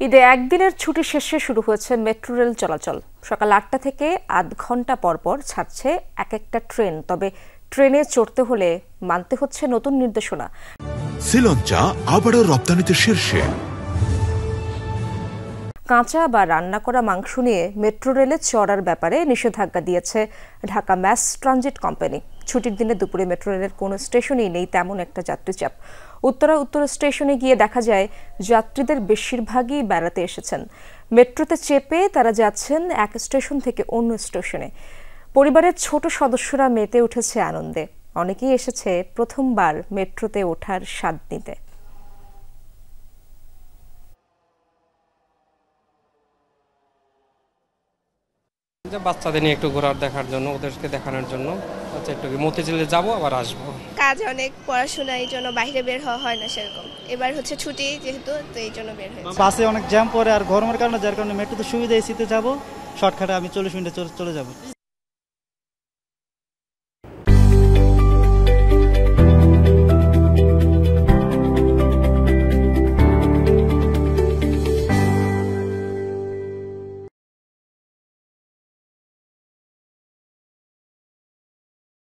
ঈদে একদিনের ছুটি শেষে শুরু হয়েছে মেট্রো রেল চলাচল। সকাল ৮টা থেকে আধ ঘন্টা পরপর ছাড়ছে এক একটা ট্রেন। তবে ট্রেনে চড়তে হলে মানতে হচ্ছে নতুন নির্দেশনা। শ্রীলঙ্কা আবারও রপ্তানিতে শীর্ষে। কাঁচা বা রান্না করা মাংস নিয়ে মেট্রো রেলে চড়ার ব্যাপারে নিষেধাজ্ঞা দিয়েছে ঢাকা ম্যাস ট্রানজিট কোম্পানি। ছুটির দিনে দুপুরে মেট্রো রেলের কোনো স্টেশনেই নেই তেমন একটা যাত্রীচাপ। উত্তর স্টেশনে গিয়ে দেখা যায় যাত্রীদের বেশিরভাগই বেড়াতে এসেছেন। মেট্রোতে চেপে তারা যাচ্ছেন এক স্টেশন থেকে অন্য স্টেশনে। পরিবারের ছোট সদস্যরা মেতে উঠেছে আনন্দে। অনেকেই এসেছে প্রথমবার মেট্রোতে ওঠার স্বাদ নিতে। বাচ্চাদের নিয়ে একটু ঘোরার দেখার জন্য, ওদেরকে দেখানোর জন্য একটু মতিঝিলে যাবো আবার আসবো। কাজ অনেক, পড়াশোনা, এই জন্য বাইরে বের হওয়া হয় না সেরকম। এবার হচ্ছে ছুটি যেহেতু, তো এই জন্য বের হয়েছে। বাসে অনেক জ্যাম পড়ে আর গরমের কারণে, যার কারণে মেট্রোতে সুবিধা এসিতে যাবো, শর্টকাটে আমি 40 মিনিটে চলে যাবো।